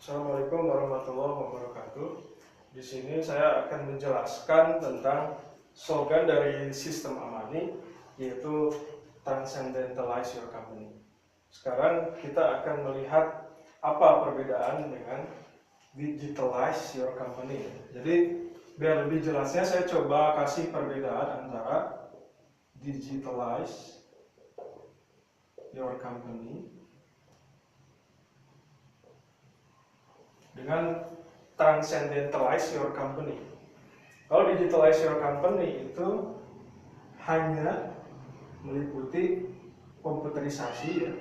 Assalamualaikum warahmatullahi wabarakatuh. Di sini saya akan menjelaskan tentang slogan dari sistem Amani, yaitu Transcendentalize Your Company. Sekarang kita akan melihat apa perbedaan dengan Digitalize Your Company. Jadi biar lebih jelasnya saya coba kasih perbedaan antara Digitalize Your Company dengan Transcendentalize Your Company. Kalau Digitalize Your Company itu hanya meliputi komputerisasi ya.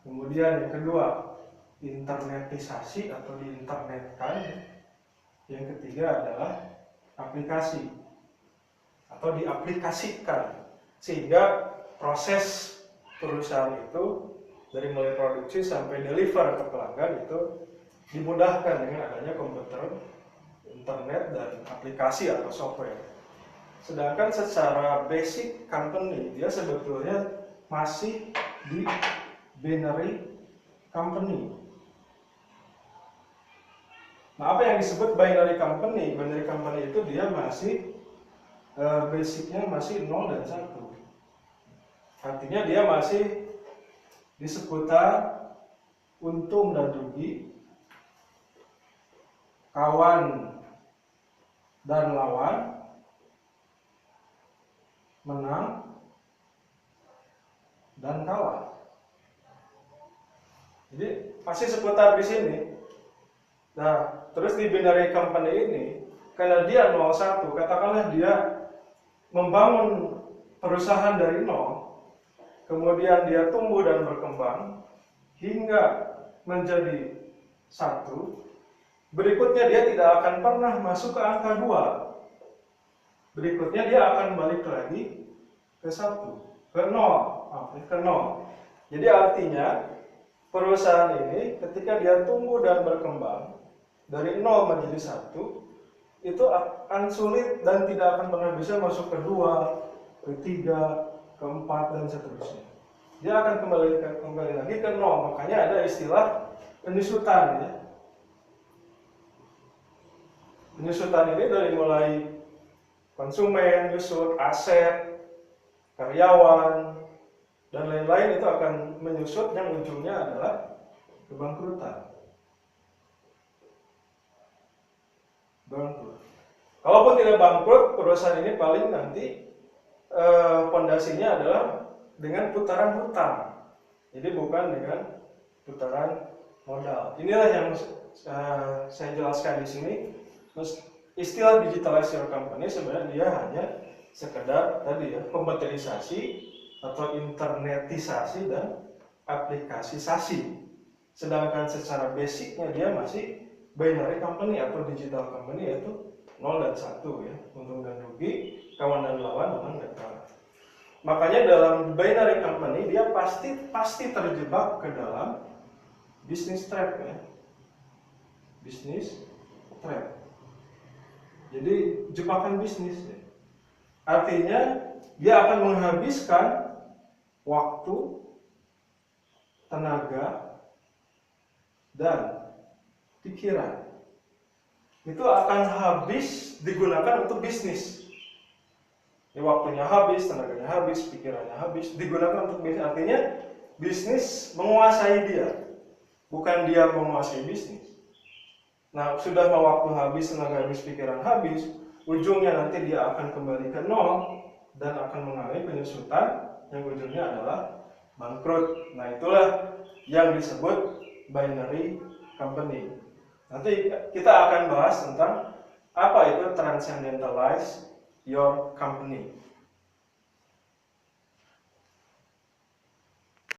Kemudian yang kedua, internetisasi atau diinternetkan. Yang ketiga adalah aplikasi atau diaplikasikan, sehingga proses perusahaan itu dari mulai produksi sampai deliver ke pelanggan itu dimudahkan dengan adanya komputer, internet, dan aplikasi atau software. Sedangkan secara basic company, dia sebetulnya masih di binary company. Nah, apa yang disebut binary company? Binary company itu dia masih basicnya masih 0 dan 1. Artinya dia masih di seputar untung dan rugi, kawan dan lawan, menang dan kalah. Jadi masih seputar di sini. Nah, terus di binary company ini, karena dia 01, katakanlah dia membangun perusahaan dari 0, kemudian dia tumbuh dan berkembang hingga menjadi 1. Berikutnya dia tidak akan pernah masuk ke angka 2. Berikutnya dia akan balik lagi ke 1, ke 0. Jadi artinya perusahaan ini ketika dia tumbuh dan berkembang dari 0 menjadi 1, itu akan sulit dan tidak akan pernah bisa masuk ke 2, ke 3, ke 4 dan seterusnya. Dia akan kembali lagi ke 0. Makanya ada istilah penyusutan ya. Penyusutan ini dari mulai konsumen, nyusut, aset, karyawan, dan lain-lain itu akan menyusut yang ujungnya adalah kebangkrutan. Bangkrut. Kalaupun tidak bangkrut, perusahaan ini paling nanti pondasinya adalah dengan putaran hutang. Jadi bukan dengan putaran modal. Inilah yang saya jelaskan di sini. Terus istilah digitalize your company sebenarnya dia hanya sekedar tadi ya, komputerisasi atau internetisasi dan aplikasisasi. Sedangkan secara basicnya dia masih binary company atau digital company, yaitu 0 dan 1 ya, untung dan rugi, kawan dan lawan, menang dan kalah. Makanya dalam binary company dia pasti terjebak ke dalam business trap ya. Business trap. Jadi jebakan bisnis ya. Artinya dia akan menghabiskan waktu, tenaga, dan pikiran. Itu akan habis digunakan untuk bisnis. Ya, waktunya habis, tenaganya habis, pikirannya habis, digunakan untuk bisnis. Artinya bisnis menguasai dia, bukan dia menguasai bisnis. Nah, sudah mau waktu habis, tenaga habis, pikiran habis, ujungnya nanti dia akan kembali ke 0 dan akan mengalami penyusutan yang ujungnya adalah bangkrut. Nah, itulah yang disebut binary company. Nanti kita akan bahas tentang apa itu transcendentalize your company.